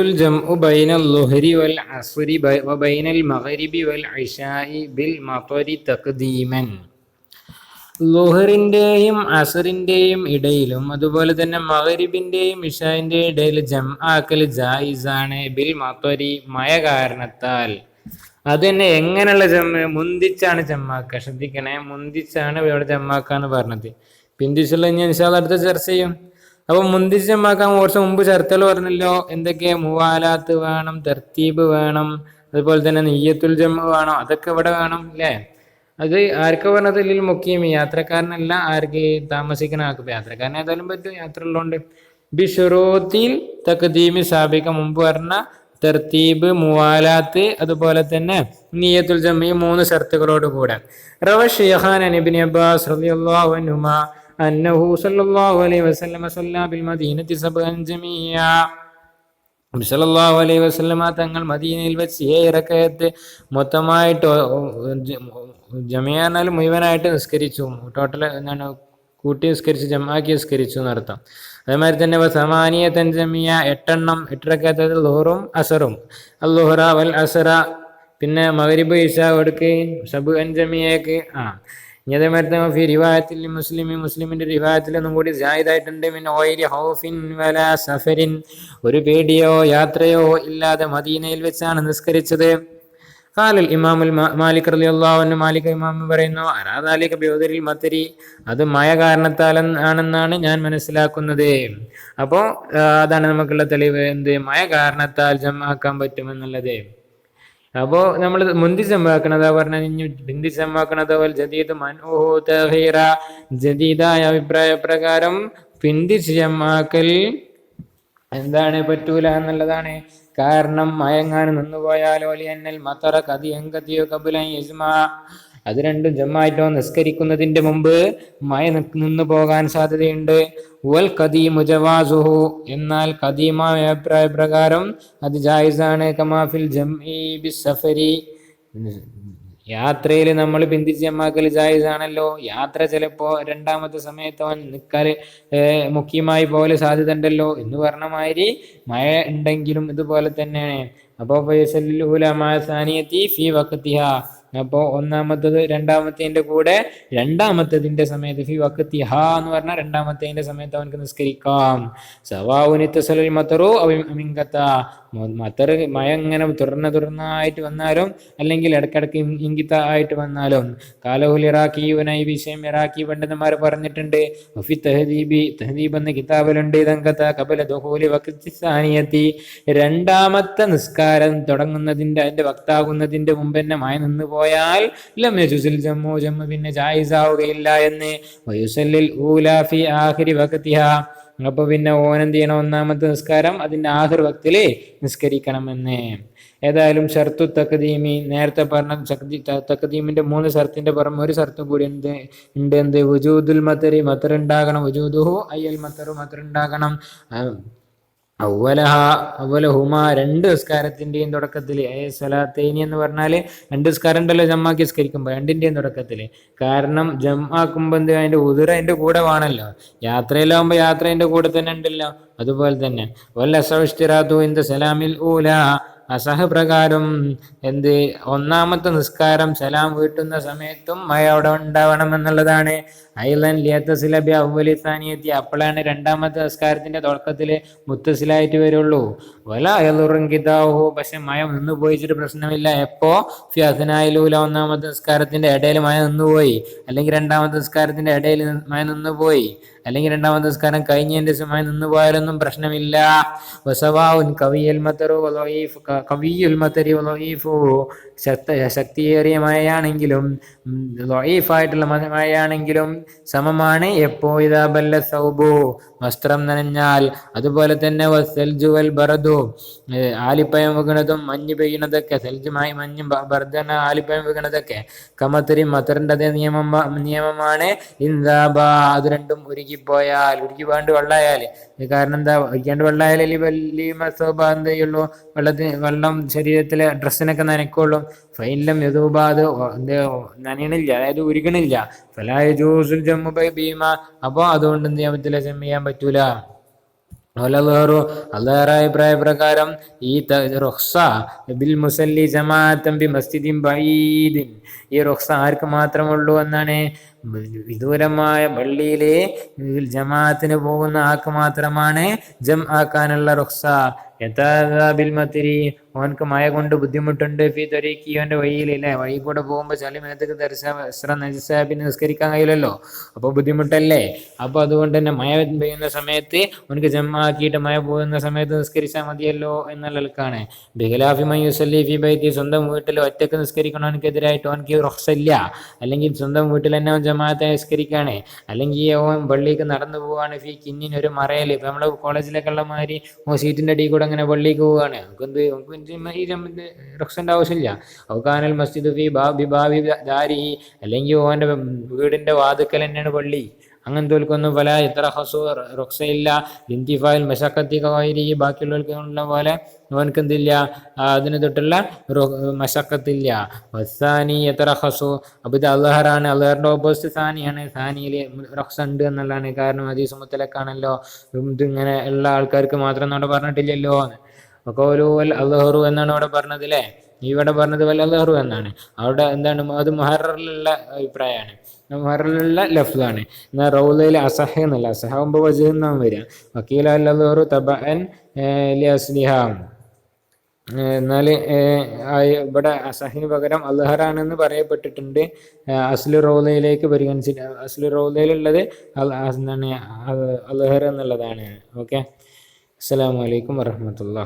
الجمع بين الظهر والعصر وبين المغرب والعشاء بالمطر تقديما. ലുഹറിന്റെയും അസറിന്റെയും ഇടയിലും അതുപോലെ തന്നെ മഗ്രിബിന്റെയും ഇശാന്റെ ഇടയിൽ ജംആക്കൽ ജായിസാണ് ബിൽ മത്വരി, മഴ കാരണത്താൽ. അത് തന്നെ എങ്ങനെയുള്ള മുന്തിച്ചാണ് ജമ്മാക്ക. ശ്രദ്ധിക്കണേ, മുന്തിച്ചാണ് ഇവിടെ ജമ്മാക്കാന്ന് പറഞ്ഞത്. പിന്തിച്ചുള്ള ഇനി ഇൻഷാ അല്ലാഹ് അടുത്ത ചർച്ച ചെയ്യും. അപ്പൊ മുന്തിച്ച് ജമ്മാക്കാൻ കുറച്ച് മുമ്പ് ചർച്ചകൾ പറഞ്ഞല്ലോ. എന്തൊക്കെ? മുവാലാത്ത് വേണം, തർത്തീബ് വേണം, അതുപോലെ തന്നെ നിയ്യത്തുൽ ജംഅ വേണം. അതൊക്കെ ഇവിടെ വേണം അല്ലേ? അത് ആർക്കാ പറഞ്ഞത്? ഇല്ലിൽ മുഖ്യം, യാത്രക്കാരനല്ല. ആർക്ക്? താമസിക്കുന്ന ആൾക്ക്. യാത്രക്കാരൻ ഏതായാലും പറ്റും, യാത്ര ഉള്ളതുകൊണ്ട്. ബിഷുറൂത്തിൽ തഖ്ദീമി സാബിക, മുമ്പ് പറഞ്ഞ തർത്തീബ്, മുവാലാത്ത്, അതുപോലെ തന്നെ നിയ്യത്തുൽ ജംഇ, മൂന്ന് ഷർത്തുകളോട് കൂടെ. റവ ശൈഖാൻ അൻ ഇബ്നു അബ്ബാസ് റളിയല്ലാഹു അൻഹുമാ അന്നഹു സല്ലല്ലാഹു അലൈഹി വസല്ലം സല്ലല്ലാ ബിൽ മദീനത്തി സബ്അൻ ജമീഅ. നബി സല്ലല്ലാഹു അലൈഹി വസല്ലം തങ്ങൾ മദീനയിൽ വെച്ച് 7 റക്അത്ത് മൊത്തമായിട്ട് ജമിയാനാൽ മുഴുവനായിട്ട് നിസ്കരിച്ചു. ടോട്ടൽ എന്താണ്? കൂട്ടി നിസ്കരിച്ചു, ജമാക്കി നിസ്കരിച്ചു എന്നർത്ഥം. അതേമാതിരി തന്നെ സമാനിയത്തൻ ജമിയ, 8 റക്അത്ത് ളുഹറും അസറും. അൽളുഹറ വൽ അസറ, പിന്നെ മഗ്രിബ് ഇശാ എടുക്ക് സബ്അൻ ജമിയക്ക്. ഇനി അതേമാതിരി തന്നെ ഫി റിവായത്തിൽ മുസ്ലിമിന്റെ റിവായത്തിലൊന്നും കൂടി ജായിദായിട്ടുണ്ട്. മിൻ ഗൈരി ഖൗഫിൻ വലാ സഫരിൻ, ഒരു പേടിയോ യാത്രയോ ഇല്ലാതെ മദീനയിൽ വെച്ചാണ് നിസ്കരിച്ചത്. ഖാലൽ ഇമാമുൽ മാലിക് റളിയല്ലാഹു അൻഹു, മാലിക് ഇമാം പറയുന്നു, അറാദാലിക ബിഉദ്രിൽ മത്രി, അത് മഴ കാരണത്താൽ ആണെന്നാണ് ഞാൻ മനസ്സിലാക്കുന്നത്. അപ്പോൾ അതാണ് നമുക്കുള്ള തെളിവ്. എന്ത്? മഴ കാരണത്താൽ ജംആക്കാൻ പറ്റുമെന്നുള്ളത്. അപ്പോൾ നമ്മൾ മുന്തി ജംആക്കണതാ പറഞ്ഞ, ബിന്ദി ജംആക്കണതോ ജദീദ് മൻഉഹു തഖീറ, ജദീദായ അഭിപ്രായ പ്രകാരം പിന്തിച്ച് ജംആക്കൽ എന്താണ്? പറ്റൂല എന്നുള്ളതാണ്. കാരണം മയങ്ങാൻ നിന്നുപോയാലോ ലിയന്നൽ മതറ കതിയോ കബുലൻ യജ്മാ, അത് രണ്ടും ജമ്മായിട്ടോ നിസ്കരിക്കുന്നതിന്റെ മുമ്പ് മഴ നിന്നു പോകാൻ സാധ്യതയുണ്ട്. വൽ ഖദീമു ജവാസുഹു, എന്നാൽ ഖദീമായ അഭിപ്രായ പ്രകാരം അത് ജായിസാണ്. കമാഫിൽ ജംഇ ബിസ്സഫരി, യാത്രയിൽ നമ്മൾ പിന്തിച്ച് ജമ്മാക്കൽ ജായിസാണല്ലോ. യാത്ര ചിലപ്പോ രണ്ടാമത്തെ സമയത്ത് അവൻ നിൽക്കാൽ മുഖ്യമായി പോലെ സാധ്യത ഉണ്ടല്ലോ എന്ന് പറഞ്ഞ മാതിരി മഴ ഉണ്ടെങ്കിലും ഇതുപോലെ തന്നെയാണ്. അപ്പോൾ ഫി വഖ്തിഹ, അപ്പോൾ ഒന്നാമത്തത് രണ്ടാമത്തേന്റെ കൂടെ രണ്ടാമത്തതിന്റെ സമയത്ത് ഫി വഖ്തിഹ എന്ന് പറഞ്ഞാൽ രണ്ടാമത്തേന്റെ സമയത്ത് അവനക്ക് നിസ്കരിക്കാം. സവാഉനിത്തസലൽ മതറു അമിൻകത, മതർ മഴ ഇങ്ങനെ തുറന്നായിട്ട് വന്നാലും അല്ലെങ്കിൽ ഇടക്കിടക്ക് ഇംഗിത ആയിട്ട് വന്നാലും. കാലഹുൽ ഇറാഖി ഈ വിഷയം ഇറാഖി പണ്ഡിതന്മാർ പറഞ്ഞിട്ടുണ്ട്. തഹദീബ് എന്ന കിതാബിലുണ്ട്. ഇതങ്കത കബല ദുഖൂലി വഖ്തി സാനിയത്തി, രണ്ടാമത്തെ നിസ്കാരം തുടങ്ങുന്നതിന്റെ അതിന്റെ വക്താകുന്നതിന്റെ മുമ്പ് തന്നെ മഴ നിന്ന് പോയാൽ ലം യജുസിൽ ജമ്മു, പിന്നെ ജായിസാവുകയില്ല എന്ന്. വയുസല്ലിൽ ഊലാ ഫി ആഖിരി വഖ്തിഹാ, അപ്പൊ പിന്നെ ഓനെന്ത് ചെയ്യണം? ഒന്നാമത്തെ നിസ്കാരം അതിന്റെ ആഖിർ വക്തില് നിസ്കരിക്കണമെന്ന്. ഏതായാലും ഷർത്തു തഖ്ദീമി, നേരത്തെ പറഞ്ഞ തഖ്ദീമിന്റെ 3 ഷർത്തിന്റെ പുറമെ ഒരു ഷർത്തും കൂടി ഉണ്ട്. എന്ത്? വുജൂദുൽ മതരി, മതർ ഉണ്ടാകണം. വുജൂദുഹു അയ്യൽ മതറു, മതർ ഉണ്ടാകണം. അവലഹുമ, 2 നിസ്കാരത്തിന്റെയും തുടക്കത്തിൽ. സലാത്തൈനി എന്ന് പറഞ്ഞാല് 2 നിസ്കാരം ഉണ്ടല്ലോ ജമ്മാക്കി നിസ്കരിക്കുമ്പോ, 2ന്റെയും തുടക്കത്തില്. കാരണം ജമ്മാക്കുമ്പോ എന്ത്? അതിന്റെ ഉദുറ അതിന്റെ കൂടെ വേണമല്ലോ. യാത്രയിലാവുമ്പോ യാത്ര അതിന്റെ കൂടെ തന്നെ ഉണ്ടല്ലോ. അതുപോലെ തന്നെ വല്ലസവിഷ്തിറാത്തു ഇന്ദ സലാമിൽ ഊല, അസഹ പ്രകാരം എന്ത്? ഒന്നാമത്തെ നിസ്കാരം സലാം വീട്ടുന്ന സമയത്തും മഴ അവിടെ ഉണ്ടാവണം എന്നുള്ളതാണ്. ഐലൻ ലിയത്തസിലബി അവലി സാനിയത്തി, അപ്പോഴാണ് രണ്ടാമത്തെ നിസ്കാരത്തിന്റെ തുടക്കത്തില് മുത്തസിലായിട്ട് വരുള്ളൂ. വല അയലുറങ്കിതാവു, പക്ഷെ മഴ നിന്ന് പോയിച്ചിട്ട് പ്രശ്നമില്ല. എപ്പോ? ഫി അസ്നായിലൂല, ഒന്നാമത്തെ നിസ്കാരത്തിന്റെ ഇടയിൽ മഴ നിന്നുപോയി, അല്ലെങ്കിൽ രണ്ടാമത്തെ നിസ്കാരത്തിന്റെ ഇടയിൽ മഴ നിന്നുപോയി, അല്ലെങ്കിൽ രണ്ടാമത്തെ നിസ്കാരം കഴിഞ്ഞതിന്റെ സമയം നിന്ന് പോയാലൊന്നും പ്രശ്നമില്ല. വസവാഉൻ കവിയുൽ മതറു വളഈഫ്, കവിയുൽ മതരി വളഈഫു, ശക്തിയേറിയ മഴയാണെങ്കിലും ലഈഫായിട്ടുള്ള മഴയാണെങ്കിലും സമമാണ്. എപ്പോ? ഇദാ ബല്ല സൗബു, വസ്ത്രം നനഞ്ഞാൽ. അതുപോലെ തന്നെ വസ്സൽജു വൽ ബറദു, ആലിപ്പയം വീണതും മഞ്ഞ് പെയ്യുന്നതൊക്കെ. സെൽജുമായി മഞ്ഞും ബർദന ആലിപ്പയം വീണതൊക്കെ. കമത്തരി, മത്തറിന്റെ അതേ നിയമമാണ്. ഇൻദാബ, അത് രണ്ടും ഉരുകിപ്പോയാൽ, ഉരുകി വേണ്ട വെള്ളമായാല്. കാരണം എന്താ? ഒഴിക്കാണ്ട് വെള്ളമായാലും വലിയ മസോബ എന്ത് ചെയ്യുള്ളൂ? വെള്ളം ശരീരത്തിലെ ഡ്രസ്സിനൊക്കെ നനയ്ക്കുള്ളൂ. ഫൈലം യദൂബാദ്, നനയണില്ല, അതായത് ഉരുകണില്ല. ഫലായ ജൂസുൽ ജമ്മു ബൈ ഭീമ, അപ്പൊ അതുകൊണ്ട് എന്ത് ചെയ്യാൻ പറ്റില്ല? ജമ്മ ചെയ്യാൻ പറ്റൂല. വലദ്ഹറു അദ്ഹറായ അഭിപ്രായപ്രകാരം ഈ റുഖ്സ ബിൽ മുസല്ലി ജമാഅത്തൻ ബി മസ്ജിദിൻ ബഈദിൻ, ഈ റുഖ്സ ആർക്ക് മാത്രമുള്ളൂ എന്നാണ്? വിദൂരമായ പള്ളിയിലെ ജമാഅത്തിന് പോകുന്ന ആൾക്ക് മാത്രമാണ് ജം ആക്കാനുള്ള റുഖ്സ. ബിൽ മത്തിരി, ഓനക്ക് മഴ കൊണ്ട് ബുദ്ധിമുട്ടുണ്ട്, ഫി ത്വരീഖി, ഓന്റെ വഴിയിൽ അല്ലെ, വഴി കൂടെ പോകുമ്പോൾ ചളി മേത്തേക്ക് തെറിച്ച വസ്ത്രം നജസായ പിന്നെ നിസ്കരിക്കാൻ കഴിയില്ലല്ലോ, അപ്പോൾ ബുദ്ധിമുട്ടല്ലേ. അപ്പോൾ അതുകൊണ്ട് തന്നെ മഴ പെയ്യുന്ന സമയത്ത് ഓനക്ക് ജമ്മാക്കിയിട്ട് മഴ പോകുന്ന സമയത്ത് നിസ്കരിച്ചാൽ മതിയല്ലോ എന്നുള്ള ആൾക്കാണ്. ബിഖലാഫി മൻ യുസല്ലി ഫി ബൈത്തി, സ്വന്തം വീട്ടിൽ ഒറ്റക്ക് നിസ്കരിക്കണവനക്കെതിരായിട്ട് ഓനക്ക് റുഖ്സ ഇല്ല. അല്ലെങ്കിൽ സ്വന്തം വീട്ടിൽ തന്നെ അവൻ ജമാഅത്തെ നിസ്കരിക്കുകയാണ്, അല്ലെങ്കിൽ ഓൻ പള്ളിക്ക് നടന്നു പോവാണ്, ഫി കിന്നിൻ, ഒരു മറയിൽ. ഇപ്പം നമ്മുടെ കോളേജിലൊക്കെ ഉള്ള മാതിരി ഓ സീറ്റിൻ്റെ അടിയിൽ കൂടെ അങ്ങനെ പള്ളിക്ക് പോവുകയാണ്, നമുക്ക് ഈ റുഖ്സൻ്റെ ആവശ്യമില്ല. ഔകാനൽ മസ്ജിദ് ഫി ബാബി ദാരി, അല്ലെങ്കിൽ ഓൻ്റെ വീടിൻ്റെ വാതുക്കൽ തന്നെയാണ് പള്ളി, അങ്ങനത്തെ പല ഇത്ര ഹസു റുഖ്സയില്ല. ഇന്തിഫായിൽ മശക്കത്തി കവാരി, ബാക്കിയുള്ളവർക്കുള്ള പോലെ അവനക്ക് എന്തില്ല, അതിന് തൊട്ടുള്ള മശക്കത്തില്ല. വസാനി എത്ര ഹസു, അപ്പോൾ ഇത് അള്ളഹറാണ്, അള്ളഹറിൻ്റെ ഓപ്പോസിറ്റ് സാനിയാണ്. സാനിയിൽ റുഖ്സ ഉണ്ട് എന്നുള്ളതാണ്. കാരണം ഹദീസ് മുത്തലക്കാണല്ലോ, ഇതിങ്ങനെ ഉള്ള ആൾക്കാർക്ക് മാത്രം അവിടെ പറഞ്ഞിട്ടില്ലല്ലോ. അപ്പോൾ ഒരു അള്ളഹറു എന്നാണ് അവിടെ പറഞ്ഞത് അല്ലേ, ഇവിടെ പറഞ്ഞത് വല്ല അള്ളഹറു എന്നാണ്. അവിടെ എന്താണ്, അത് മുഹററിലുള്ള അഭിപ്രായമാണ്, മുഹററിലുള്ള ലഫ്ലാണ്. എന്നാൽ റൗലയിൽ അസഹ എന്നല്ല, അസഹാകുമ്പോൾ വജഹ് എന്നാവും വരിക. വക്കീല അള്ളഹറു തബഅൻ ലി അസ്ലിഹ. എന്നാൽ ഇവിടെ അസഹിന് പകരം അൽഹറാണെന്ന് പറയപ്പെട്ടിട്ടുണ്ട്. അസ്ലു റൗലയിലേക്ക് പരിഗണിച്ചിട്ട് അസ്ലു റൗലയിലുള്ളത് എന്താണ്, അൽഹർ എന്നുള്ളതാണ്. ഓക്കെ, അസ്സലാമു അലൈക്കും വറഹ്മത്തുള്ളാഹി.